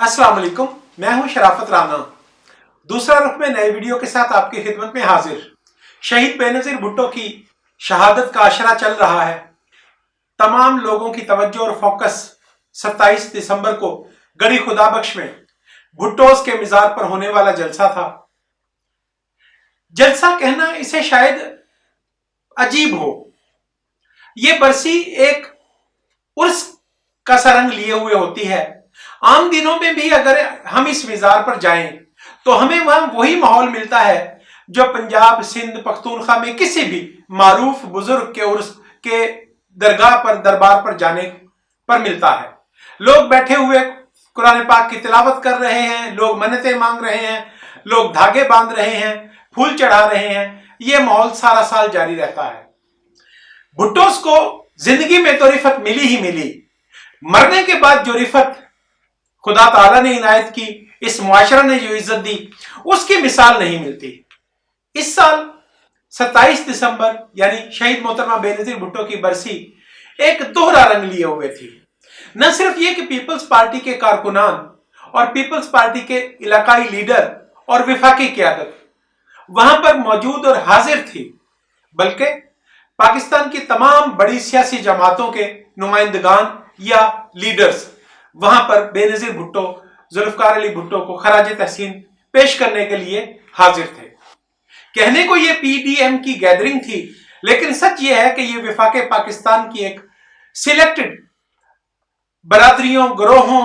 अस्सलाम वालेकुम, मैं हूं शराफत राना। दूसरा रुख में नए वीडियो के साथ आपकी खिदमत में हाजिर। शहीद बेनजीर भुट्टो की शहादत का आशरा चल रहा है। तमाम लोगों की तवज्जो और फोकस 27 दिसंबर को गढ़ी खुदाबख्श में भुट्टोस के मिजार पर होने वाला जलसा था। जलसा कहना इसे शायद अजीब हो। ये बरसी एक उर्स का सा रंग लिए हुए होती है। आम दिनों में भी अगर हम इस मिजार पर जाएं तो हमें वहां वही माहौल मिलता है जो पंजाब, सिंध, पख्तूनख्वा में किसी भी मारूफ बुजुर्ग के उर्स के दरगाह पर, दरबार पर जाने पर मिलता है। लोग बैठे हुए कुरान पाक की तिलावत कर रहे हैं, लोग मन्नतें मांग रहे हैं, लोग धागे बांध रहे हैं, फूल चढ़ा रहे हैं। ये माहौल सारा साल जारी रहता है। भुट्टोस को जिंदगी में तो रिफत मिली ही मिली, मरने के बाद जो रिफत खुदा ताला ने इनायत की, इस मुआशरा ने जो इज्जत दी, उसकी मिसाल नहीं मिलती। इस साल 27 दिसंबर यानी शहीद मोहतरमा बेनजीर भुट्टो की बरसी एक दोहरा रंग लिए हुए थी। न सिर्फ ये कि पीपल्स पार्टी के कारकुनान और पीपल्स पार्टी के इलाकाई लीडर और विफाकी क़यादत वहां पर मौजूद और हाजिर थी, बल्कि पाकिस्तान की तमाम बड़ी सियासी जमातों के नुमाइंदगान या लीडर्स वहां पर बेनजीर भुट्टो, जुल्फकार अली भुट्टो को खराज तहसीन पेश करने के लिए हाजिर थे। कहने को यह पीडीएम की गैदरिंग थी, लेकिन सच यह है कि यह विफाके पाकिस्तान की एक सिलेक्टेड बरादरियों, गिरोहों,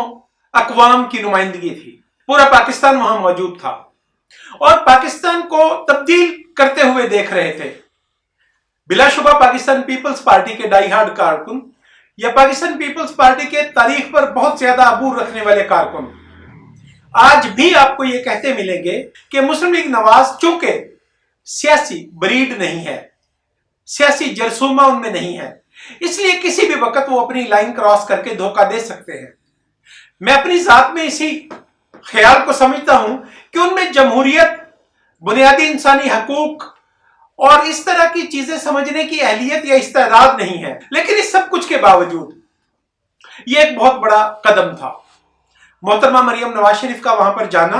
अकवाम की नुमाइंदगी थी। पूरा पाकिस्तान वहां मौजूद था और पाकिस्तान को तब्दील करते हुए देख रहे थे। बिलाशुबा पाकिस्तान पीपल्स पार्टी के डाई हार्ड कारकुन या पाकिस्तान पीपल्स पार्टी के तारीख पर बहुत ज्यादा अबूर रखने वाले कारकुन आज भी आपको ये कहते मिलेंगे कि मुस्लिम लीग नवाज चूंकि सियासी ब्रीड नहीं है, सियासी जरसूमा उनमें नहीं है, इसलिए किसी भी वक्त वो अपनी लाइन क्रॉस करके धोखा दे सकते हैं। मैं अपनी जात में इसी ख्याल को समझता हूं कि उनमें जमहूरियत, बुनियादी इंसानी हकूक और इस तरह की चीजें समझने की अहलियत या इस्तेदाद नहीं है। लेकिन इस सब कुछ के बावजूद यह एक बहुत बड़ा कदम था। मोहतरमा मरियम नवाज शरीफ का वहां पर जाना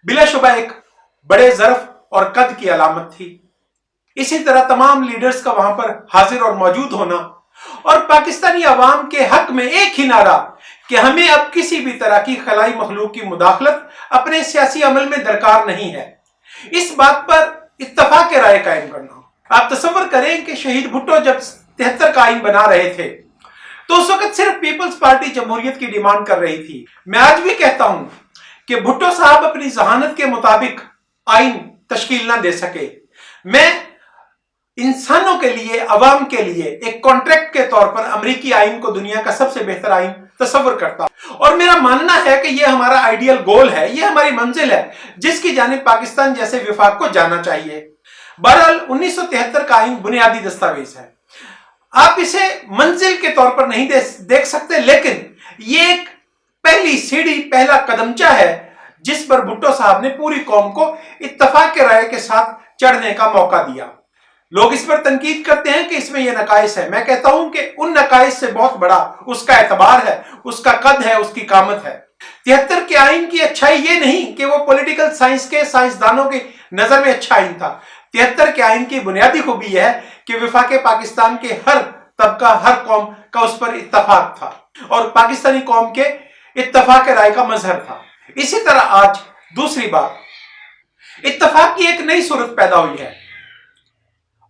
बिलाशुबा एक बड़े ज़र्फ और कद की अलामत थी। इसी तरह तमाम लीडर्स का वहां पर हाजिर और मौजूद होना और पाकिस्तानी अवाम के हक में एक ही नारा कि हमें अब किसी भी तरह की खलाई मखलूक की मुदाखलत अपने सियासी अमल में दरकार नहीं है, इस बात पर इत्तफाक राय कायम करना। आप तसव्वुर करें कि शहीद भुट्टो जब 73 का आइन बना रहे थे तो उस वक्त सिर्फ पीपल्स पार्टी जमहूरियत की डिमांड कर रही थी। मैं आज भी कहता हूं कि भुट्टो साहब अपनी जहानत के मुताबिक आइन तश्कील ना दे सके। मैं इंसानों के लिए, अवाम के लिए एक कॉन्ट्रैक्ट के तौर पर अमेरिकी आइन को दुनिया का सबसे बेहतर आइन तस्वुर करता हूं और मेरा मानना है कि यह हमारा आइडियल गोल है, यह हमारी मंजिल है जिसकी जानिब पाकिस्तान जैसे विफाक को जाना चाहिए। बहरहाल 1973 का आइन बुनियादी दस्तावेज है, आप इसे मंजिल के तौर पर नहीं देख सकते, लेकिन यह एक पहली सीढ़ी, पहला कदमचा है जिस पर भुट्टो साहब ने पूरी कौम को इत्तफाक के राय के साथ चढ़ने का मौका दिया। लोग इस पर तनकीद करते हैं कि इसमें यह नकाइस है। मैं कहता हूं कि उन नकाइस से बहुत बड़ा उसका एतबार है, उसका कद है, उसकी कामत है। 73 के आइन की अच्छाई ये नहीं कि वो पॉलिटिकल साइंस के साइंसदानों की नजर में अच्छा आइन था। 73 के आइन की बुनियादी खूबी यह है कि विफाके पाकिस्तान के हर तबका, हर कौम का उस पर इत्तफाक था और पाकिस्तानी कौम के इत्तफाक राय का मजहर था। इसी तरह आज दूसरी बात, इत्तफाक की एक नई सूरत पैदा हुई है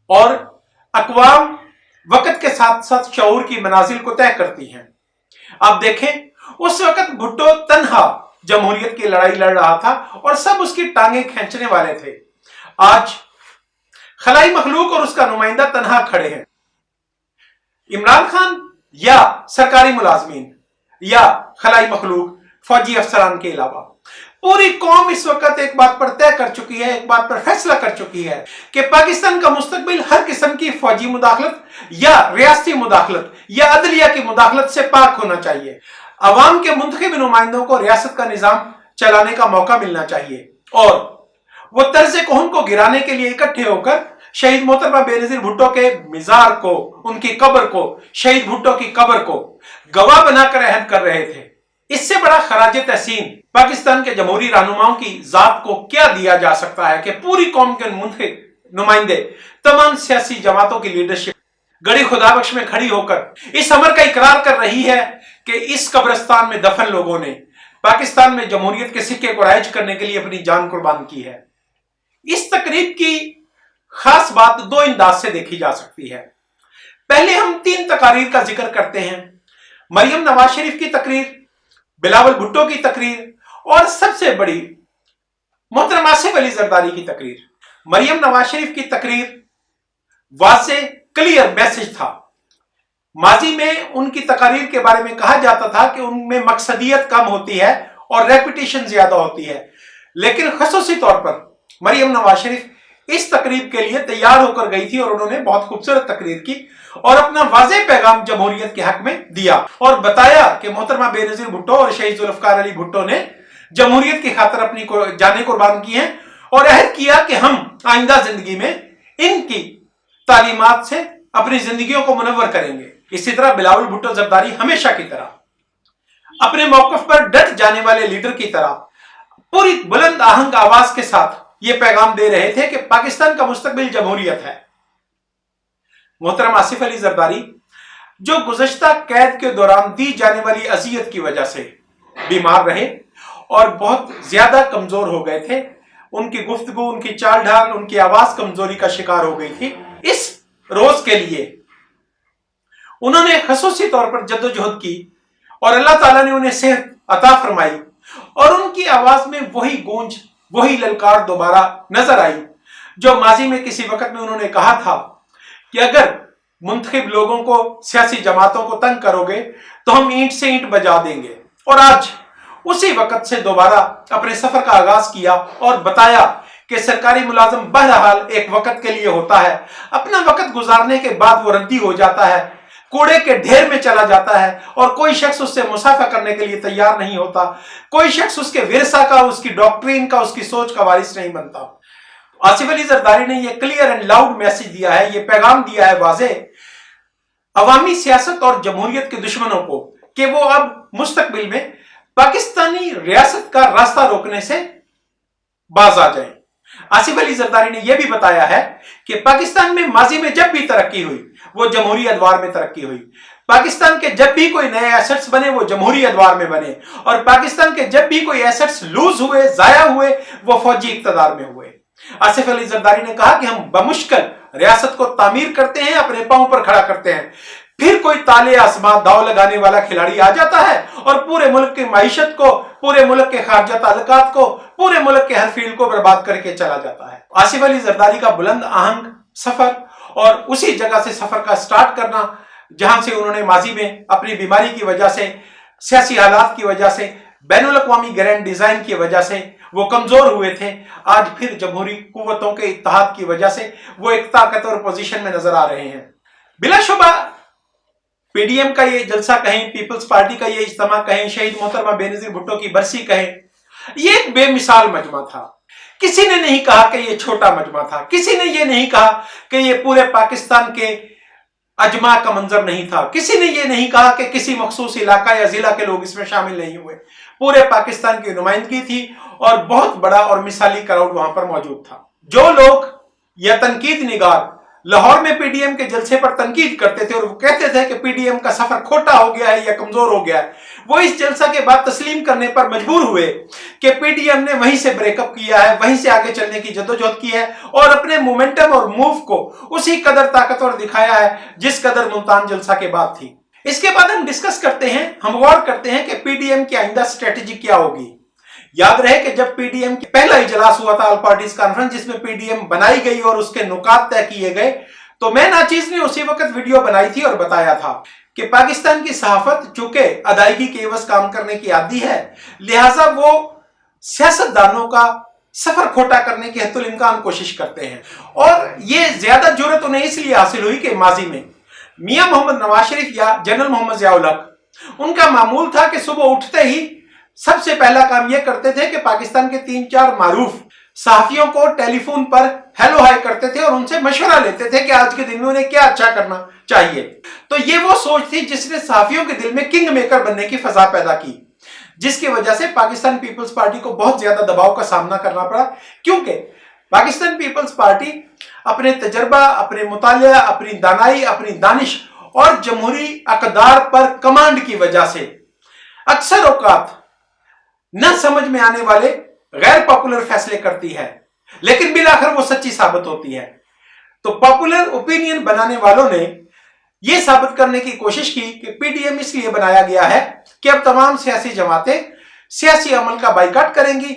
और अकवाम वक्त के साथ साथ शऊर की मनाजिल को तय करती हैं। आप देखें, उस वक्त भुट्टो तन्हा जमहूरियत की लड़ाई लड़ रहा था और सब उसकी टांगें खींचने वाले थे। आज खलाई मखलूक और उसका नुमाइंदा तन्हा खड़े हैं। इमरान खान या सरकारी मुलाजमीन या खलाई मखलूक, फौजी अफसरान के अलावा पूरी कौम इस वक्त एक बात पर तय कर चुकी है, एक बात पर फैसला कर चुकी है कि पाकिस्तान का मुस्तकबिल हर किस्म की फौजी मुदाखलत या रियासती मुदाखलत या अदलिया की मुदाखलत से पाक होना चाहिए। अवाम के मुंतखब नुमाइंदों को रियासत का निजाम चलाने का मौका मिलना चाहिए और वो तर्ज कौन को गिराने के लिए इकट्ठे होकर शहीद मोहतरमा बेनजीर भुट्टो के मिजार को, उनकी कब्र को, शहीद भुट्टो की कब्र को गवाह बनाकर अहद कर रहे थे। इससे बड़ा खराज तहसीन पाकिस्तान के जमहूरी रहनुमाओं की जात को क्या दिया जा सकता है कि पूरी कौम के मुंतखब नुमाइंदे तमाम सियासी जमातों की लीडरशिप गड़ी खुदाबख्श में खड़ी होकर इस अमर का इकरार कर रही है कि इस कब्रिस्तान में दफन लोगों ने पाकिस्तान में जमहूरियत के सिक्के को राइज करने के लिए अपनी जान कुर्बान की है। इस तकरीब की खास बात दो अंदाज से देखी जा सकती है। पहले हम 3 तकारीर का जिक्र करते हैं, मरियम नवाज शरीफ की तकरीर, बिलावल भुट्टो की तकरीर और सबसे बड़ी मोहतरम आसिफ अली जरदारी की तकरीर। मरियम नवाज शरीफ की तकरीर वाज़े क्लियर मैसेज था। माजी में उनकी तकारीर के बारे में कहा जाता था कि उनमें मकसदियत कम होती है और रेपिटेशन ज्यादा होती है, लेकिन खसूसी तौर पर मरियम नवाज शरीफ इस तकरीब के लिए तैयार होकर गई थी और उन्होंने बहुत खूबसूरत तकरीर की और अपना वाज़े पैगाम जमहूरियत के हक में दिया और बताया कि मोहतरमा बेनजीर भुट्टो और शहीद जुल्फकार अली भुट्टो ने जमहूरियत की खातिर अपनी जानें कुर्बान की हैं और अहद किया कि हम आइंदा जिंदगी में इनकी तालीमात से अपनी जिंदगियों को मुनव्वर करेंगे। इसी तरह बिलावल भुट्टो जरदारी हमेशा की तरह अपने मौकफ पर डट जाने वाले लीडर की तरह पूरी बुलंद आहंग आवाज के साथ ये पैगाम दे रहे थे कि पाकिस्तान का मुस्तकबिल जमहूरियत है। मोहतरम आसिफ अली जरदारी जो गुज़श्ता कैद के दौरान दी जाने वाली अजियत की वजह से बीमार रहे और बहुत ज्यादा कमजोर हो गए थे, उनकी गुफ्तगू, उनकी चाल ढाल, उनकी आवाज कमजोरी का शिकार हो गई थी। इस रोज के लिए उन्होंने खसूसी तौर पर जद्दोजहद की और अल्लाह ताला ने उन्हें सेहत अता फरमाई और उनकी आवाज में वही गूंज, वही ललकार दोबारा नजर आई जो माजी में किसी वक्त में उन्होंने कहा था कि अगर मुंतखब लोगों को, सियासी जमातों को तंग करोगे तो हम ईंट से ईंट बजा देंगे। और आज उसी वक्त से दोबारा अपने सफर का आगाज किया और बताया कि सरकारी मुलाजिम बहरहाल एक वक्त के लिए होता है, अपना वक्त गुजारने के बाद वो रद्दी हो जाता है, कूड़े के ढेर में चला जाता है और कोई शख्स उससे मुसाफा करने के लिए तैयार नहीं होता, कोई शख्स उसके विरसा का, उसकी डॉक्ट्रिन का, उसकी सोच का वारिस नहीं बनता। आसिफ अली जरदारी ने यह क्लियर एंड लाउड मैसेज दिया है, यह पैगाम दिया है वाज़े अवामी सियासत और जमहूरियत के दुश्मनों को कि वो अब मुस्तकबिल में पाकिस्तानी रियासत का रास्ता रोकने से बाज आ जाए। आसिफ अली जरदारी ने यह भी बताया है कि पाकिस्तान में माजी में जब भी तरक्की हुई वो जमहूरी अदवार में तरक्की हुई, पाकिस्तान के जब भी कोई नए एसेट्स बने वो जमहूरी अदवार में बने और पाकिस्तान के जब भी कोई एसेट्स लूज हुए, जाया हुए, वो फौजी इक्तदार में हुए। आसिफ अली जरदारी ने कहा कि हम बमुश्किल रियासत को तामीर करते हैं, अपने पांव पर खड़ा करते हैं, फिर कोई ताले आसमां दाव लगाने वाला खिलाड़ी आ जाता है और पूरे मुल्क की माइशत को, पूरे मुल्क के खारजा ताल्लुकात को, पूरे मुल्क के हर फील्ड को बर्बाद करके चला जाता है। आसिफ अली जरदारी का बुलंद आहंग सफर और उसी जगह से सफर का स्टार्ट करना जहां से उन्होंने माजी में अपनी बीमारी की वजह से, सियासी हालात की वजह से, बैनुल अक़वामी ग्रैंड डिजाइन की वजह से वो कमजोर हुए थे, आज फिर जमहूरी कुव्वतों के इत्तेहाद की वजह से वो एक ताकतवर पोजीशन में नजर आ रहे हैं। बिलाशुबा पीडीएम का ये जलसा कहें, पीपल्स पार्टी का ये इज्तिमा कहें, शहीद मोहतरमा बेनजीर भुट्टो की बरसी कहें, ये एक बेमिसाल मजमा था। किसी ने नहीं कहा कि ये छोटा मजमा था, किसी ने ये नहीं कहा कि ये पूरे पाकिस्तान के अजमा का मंजर नहीं था, किसी ने ये नहीं कहा कि किसी मखसूस इलाका या जिला के लोग इसमें शामिल नहीं हुए। पूरे पाकिस्तान की नुमाइंदगी थी और बहुत बड़ा और मिसाली क्राउड वहां पर मौजूद था। जो लोग या तनकीद निगार लाहौर में पीडीएम के जलसे पर तनकीद करते थे और वो कहते थे कि पीडीएम का सफर खोटा हो गया है या कमजोर हो गया है, वो इस जलसा के बाद तस्लीम करने पर मजबूर हुए कि पीडीएम ने वहीं से ब्रेकअप किया है, वहीं से आगे चलने की जद्दोजहद की है और अपने मोमेंटम और मूव को उसी कदर ताकतवर दिखाया है जिस कदर मुल्तान जलसा के बाद थी। इसके बाद हम डिस्कस करते हैं, हम गौर करते हैं कि पीडीएम की आइंदा स्ट्रेटेजी क्या होगी। याद रहे कि जब पीडीएम की पहला इजलास हुआ था, ऑल पार्टीज कॉन्फ्रेंस, जिसमें पीडीएम बनाई गई और उसके नुकात तय किए गए, तो मैं नाचीज ने उसी वक्त वीडियो बनाई थी और बताया था कि पाकिस्तान की सहाफत चूंकि अदायगी के एवज काम करने की आदी है, लिहाजा वो सियासतदानों का सफर खोटा करने की हत्तुल इम्कान कोशिश करते हैं। और ये ज्यादा जुर्रत उन्हें इसलिए हासिल हुई कि माजी में मियां मोहम्मद नवाज शरीफ या जनरल मोहम्मद ज़िया-उल हक, उनका मामूल था कि सुबह उठते ही सबसे पहला काम यह करते थे कि पाकिस्तान के 3-4 मारूफ सहाफियों को टेलीफोन पर हेलो हाय करते थे और उनसे मशवरा लेते थे कि आज के दिन में उन्हें क्या अच्छा करना चाहिए। तो ये वो सोच थी जिसने सहाफियों के दिल में किंग मेकर बनने की फजा पैदा की। जिसकी वजह से पाकिस्तान पीपल्स पार्टी को बहुत ज्यादा दबाव का सामना करना पड़ा, क्योंकि पाकिस्तान पीपल्स पार्टी अपने तजर्बा, अपने मुतालिया, अपनी दानाई, अपनी दानिश और जमहूरी अकदार पर कमांड की वजह से अक्सर औकात न समझ में आने वाले गैर पॉपुलर फैसले करती है, लेकिन बिलाखिर वो सच्ची साबित होती है। तो पॉपुलर ओपिनियन बनाने वालों ने यह साबित करने की कोशिश की कि पीडीएम इसलिए बनाया गया है कि अब तमाम सियासी जमातें सियासी अमल का बाइकाट करेंगी,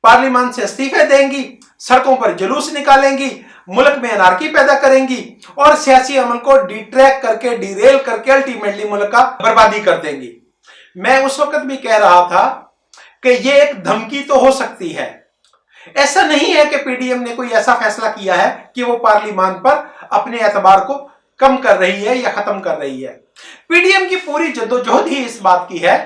पार्लियामेंट से इस्तीफे देंगी, सड़कों पर जुलूस निकालेंगी, मुल्क में अनारकी पैदा करेंगी और सियासी अमल को डिट्रैक करके, डिरेल करके अल्टीमेटली मुल्क का बर्बादी कर देंगी। मैं उस वक्त भी कह रहा था कि यह एक धमकी तो हो सकती है, ऐसा नहीं है कि पीडीएम ने कोई ऐसा फैसला किया है कि वो पार्लियामेंट पर अपने एतबार को कम कर रही है या खत्म कर रही है। पीडीएम की पूरी जद्दोजहद ही इस बात की है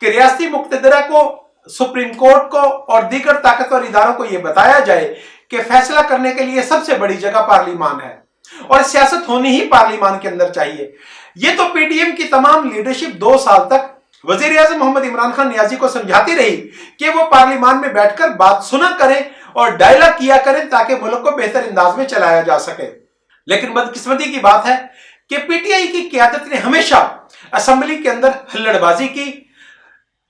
कि रियासती मुक्तदरा को, सुप्रीम कोर्ट को और दीगर ताकतवर इदारों को यह बताया जाए कि फैसला करने के लिए सबसे बड़ी जगह पार्लियामेंट है और सियासत होनी ही पार्लियामेंट के अंदर चाहिए। यह तो पीडीएम की तमाम लीडरशिप 2 साल तक वजीर आजम मोहम्मद इमरान खान नियाजी को समझाती रही कि वो पार्लियामेंट में बैठकर बात सुना करें और डायलॉग किया करें ताकि मुल्क को बेहतर अंदाज में चलाया जा सके। लेकिन बदकिस्मती की बात है कि पीटीआई की क़यादत ने हमेशा असेंबली के अंदर हल्लड़बाजी की,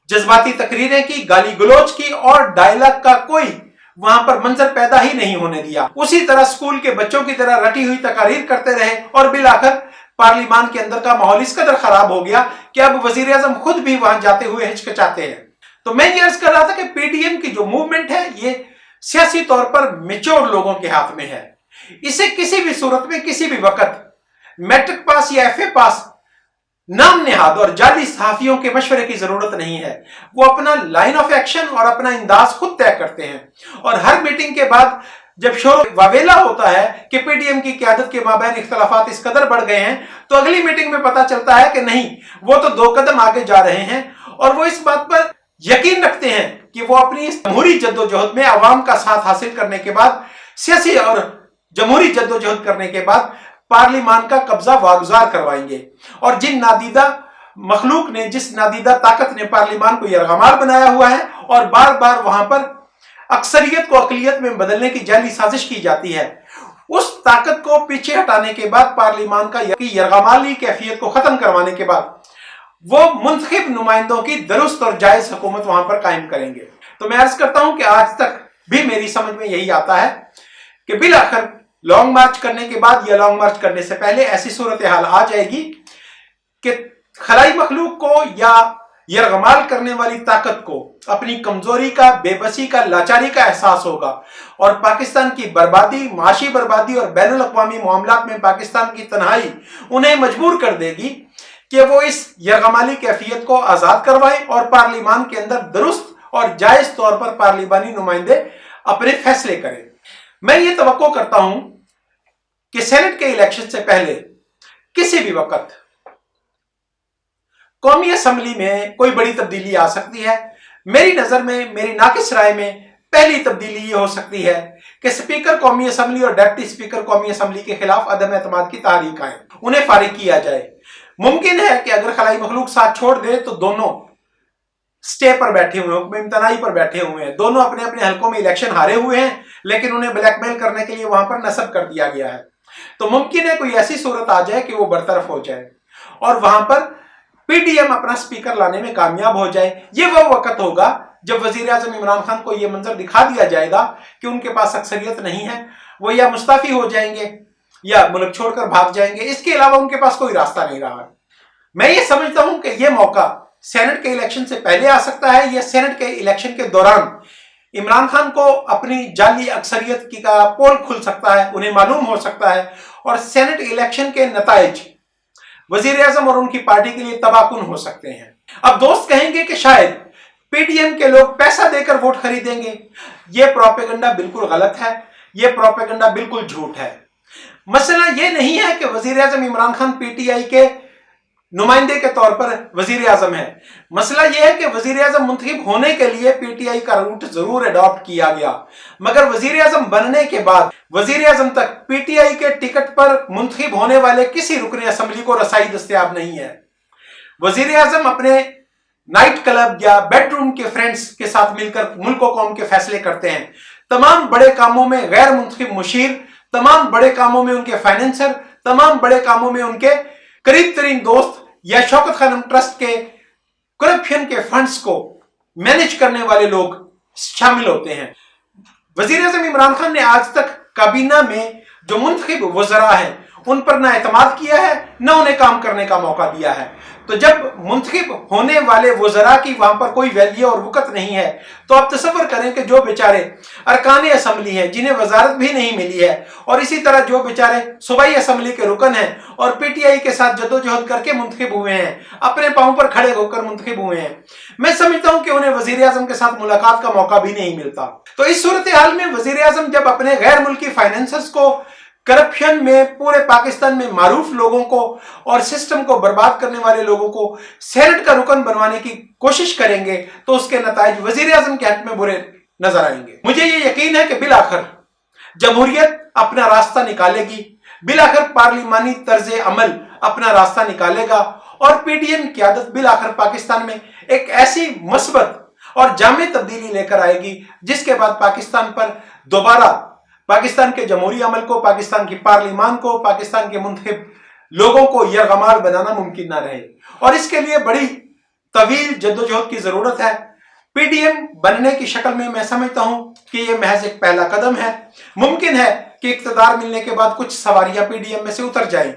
जज्बाती तकरीरें की, गाली गलौज की और डायलॉग का कोई वहां पर मंजर पैदा ही नहीं होने दिया। उसी तरह स्कूल के बच्चों की तरह रटी हुई तकारीर करते रहे और बिलाखिर पार्लियामेंट के अंदर का माहौल इस कदर खराब हो गया कि अब वजीर आजम खुद भी वहां जाते हुए हिचकिचाते हैं। तो मैं ये अर्ज कर रहा था कि पीडीएम की जो मूवमेंट है ये सियासी तौर पर मेच्योर लोगों के हाथ में है। इसे किसी भी सूरत में, किसी भी वक्त मैट्रिक पास या एफए पास नाम नेहाद और जाली सहाफियों के मशवरे की जरूरत नहीं है। वो अपना लाइन ऑफ एक्शन और अपना अंदाज खुद तय करते हैं और हर मीटिंग के बाद जब शोर वावेला होता है कि पीडीएम की क़यादत के माबैन इख्तलाफात इस कदर बढ़ गए हैं, तो अगली मीटिंग में पता चलता है कि नहीं, वो तो 2 कदम आगे जा रहे हैं और वो इस बात पर यकीन रखते हैं कि वो अपनी इस जमहूरी जद्दोजहद में अवाम का साथ हासिल करने के बाद, सियासी और जमहूरी जद्दोजहद करने के बाद पार्लियामेंट का कब्जा वागुजार करवाएंगे। और जिन नादीदा मखलूक ने, जिस नादीदा ताकत ने पार्लियामेंट को यरगमाल बनाया हुआ है और बार बार वहां पर अक्सरियत को अकलियत में बदलने की जाली साजिश की जाती है, उस ताकत को पीछे हटाने के बाद, पार्लियामेंट का यरगमाली कैफियत को खत्म करवाने के बाद वो मुंतखब नुमाइंदों की दुरुस्त और जायज हुकूमत वहां पर कायम करेंगे। तो मैं अर्ज करता हूं कि आज तक भी मेरी समझ में यही आता है कि बिलाखिर लॉन्ग मार्च करने के बाद या लॉन्ग मार्च करने से पहले ऐसी सूरत हाल आ जाएगी कि खलाई मखलूक को या यरगमाल करने वाली ताकत को अपनी कमजोरी का, बेबसी का, लाचारी का एहसास होगा और पाकिस्तान की बर्बादी, माशी बर्बादी और बैनुल अक़वामी मामलात में पाकिस्तान की तन्हाई उन्हें मजबूर कर देगी कि वो इस यरगमाली कैफियत को आजाद करवाएं और पार्लियामेंट के अंदर दुरुस्त और जायज तौर पर पार्लियामानी नुमाइंदे अपने फैसले करें। मैं ये तवक्को करता हूं कि सेनेट के इलेक्शन से पहले किसी भी वक्त कौमी असेंबली में कोई बड़ी तब्दीली आ सकती है। मेरी नजर में, मेरी नाकिस राय में पहली तब्दीली ये हो सकती है कि स्पीकर कौमी असेंबली और डिप्टी स्पीकर कौमी असेंबली के खिलाफ अदम एतमाद की तहरीक आए, उन्हें फारिग किया जाए। मुमकिन है कि अगर खलाई मखलूक साथ छोड़ दे तो दोनों स्टे पर बैठे हुए, हुक्म इम्तनाई पर बैठे हुए हैं, दोनों अपने अपने हलकों में इलेक्शन हारे हुए हैं, लेकिन उन्हें ब्लैकमेल करने के लिए वहां पर नस्ब कर दिया गया है। तो मुमकिन है कोई ऐसी सूरत आ जाए कि वो बरतरफ हो जाए और वहां पर पीडीएम अपना स्पीकर लाने में कामयाब हो जाए। ये वो वक्त होगा जब वजीर आजम इमरान खान को यह मंजर दिखा दिया जाएगा कि उनके पास अक्सरियत नहीं है, वो या मुस्ताफी हो जाएंगे या मुल्क छोड़कर भाग जाएंगे, इसके अलावा उनके पास कोई रास्ता नहीं रहा। मैं ये समझता हूं कि यह मौका सेनेट के इलेक्शन से पहले आ सकता है या सेनेट के इलेक्शन के दौरान इमरान खान को अपनी जाली अक्सरियत की का पोल खुल सकता है, उन्हें मालूम हो सकता है और सेनेट इलेक्शन के नताइज वजीर आजम और उनकी पार्टी के लिए तबाहकुन हो सकते हैं। अब दोस्त कहेंगे कि शायद पीडीएम के लोग पैसा देकर वोट खरीदेंगे। यह प्रोपेगेंडा बिल्कुल गलत है, यह प्रोपेगेंडा बिल्कुल झूठ है। मसला यह नहीं है कि वजीर आजम इमरान खान पीटीआई के नुमाइंदे के तौर पर वजीर आजम है। मसला यह है कि वजीर आजम मुंतखब होने के लिए पीटीआई का रूट जरूर अडॉप्ट किया गया, मगर वजीर आजम बनने के बाद वजीर आजम तक पीटीआई के टिकट पर मुंतखब होने वाले किसी रुकने असेंबली को रसाई दस्तयाब नहीं है। वजीर आजम अपने नाइट क्लब या बेडरूम के फ्रेंड्स के साथ मिलकर मुल्क और कौम के फैसले करते हैं। तमाम बड़े कामों में गैर मुंतखब मुशीर, तमाम बड़े कामों में उनके फाइनेंसर, तमाम बड़े कामों में उनके करीब तरीन दोस्त या शौकत खानम ट्रस्ट के करप्शन के फंड्स को मैनेज करने वाले लोग शामिल होते हैं। वजीर आज़म इमरान खान ने आज तक काबीना में जो मुंतखब वज़रा हैं उन पर ना एतमाद किया है, न उन्हें काम करने का मौका दिया है। तो जब मुंतखब होने वाले वज़रा की वहां पर कोई वैल्यू और वक़्त नहीं है, तो आप तसव्वुर करें कि जो बेचारे अरकान असम्बली हैं जिन्हें वजारत भी नहीं मिली है, और इसी तरह जो बेचारे सूबाई असम्बली के रुकन हैं और पीटीआई के साथ जदोजहद करके मुंतखब हुए हैं, अपने पांव पर खड़े होकर मुंतखब हुए हैं, मैं समझता हूं कि उन्हें वजीर आज़म के साथ मुलाकात का मौका भी नहीं मिलता। तो इस सूरत हाल में वजीर आज़म जब अपने गैर मुल्की फाइनेंसर्स को करप्शन में पूरे पाकिस्तान में मारूफ लोगों को और सिस्टम को बर्बाद करने वाले लोगों को सेनेट का रुकन बनवाने की कोशिश करेंगे, तो उसके नताइज वजीर आज़म के हक में बुरे नजर आएंगे। मुझे ये यकीन है कि बिलाखिर जमहूरियत अपना रास्ता निकालेगी, बिलाखिर पार्लिमानी तर्ज अमल अपना रास्ता निकालेगा और पीडीएम क़यादत बिलाखिर पाकिस्तान में एक ऐसी मस्बत और जामे तब्दीली लेकर आएगी जिसके बाद पाकिस्तान पर दोबारा पाकिस्तान के जमहूरी अमल को, पाकिस्तान की पार्लिमान को, पाकिस्तान के मुंतखब लोगों को यरगमाल बनाना मुमकिन ना रहे। और इसके लिए बड़ी तवील जद्दोजहद की जरूरत है। पीडीएम बनने की शक्ल में मैं समझता हूं कि यह महज एक पहला कदम है। मुमकिन है कि इख्तिदार मिलने के बाद कुछ सवारियां पीडीएम में से उतर जाएं,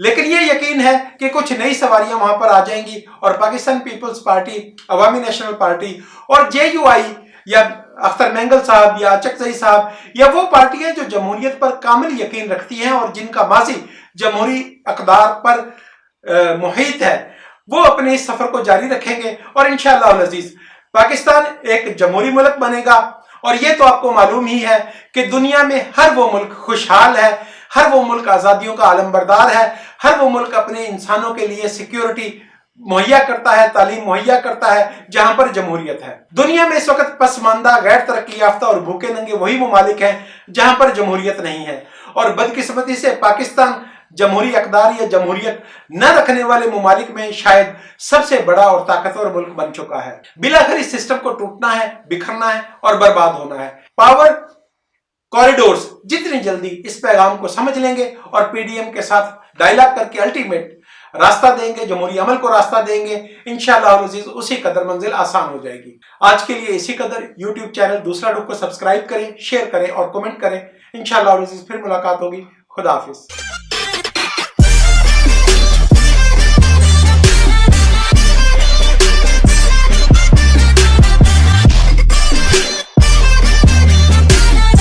लेकिन यह यकीन है कि कुछ नई सवारियां वहां पर आ जाएंगी और पाकिस्तान पीपल्स पार्टी, अवामी नेशनल पार्टी और जेयूआई या अख्तर मेंगल साहब या चकजई साहब या वो पार्टियां जो जमहूरियत पर कामिल यकीन रखती हैं और जिनका माजी जमहूरी अक़दार पर मुहित है, वो अपने इस सफर को जारी रखेंगे और इंशाअल्लाह अज़ीज पाकिस्तान एक जमहूरी मुल्क बनेगा। और ये तो आपको मालूम ही है कि दुनिया में हर वो मुल्क खुशहाल है, हर वो मुल्क आज़ादियों का आलमबरदार है, हर वो मुल्क अपने इंसानों के लिए सिक्योरिटी मुहैया करता है, तालीम मुहैया करता है जहां पर जमहूरियत है। दुनिया में इस वक्त पसमानदा, गैर तरक्की याफ्ता और भूखे नंगे वही ममालिक हैं जहां पर जमहूरियत नहीं है। और बदकिस्मती से पाकिस्तान जमहूरी अक़दार या जमहूरियत न रखने वाले ममालिक में शायद सबसे बड़ा और ताकतवर मुल्क बन चुका है। बिलाखिर इस सिस्टम को टूटना है, बिखरना है और बर्बाद होना है। पावर कॉरिडोर्स जितनी जल्दी इस पैगाम को समझ लेंगे और पीडीएम के साथ डायलॉग करके अल्टीमेट रास्ता देंगे, जमहूरी अमल को रास्ता देंगे, इंशाअल्लाह अज़ीज़ उसी कदर मंजिल आसान हो जाएगी। आज के लिए इसी कदर। यूट्यूब चैनल दूसरा रुख को सब्सक्राइब करें, शेयर करें और कमेंट करें। इंशाअल्लाह अज़ीज़ फिर मुलाकात होगी। खुदा हाफिज।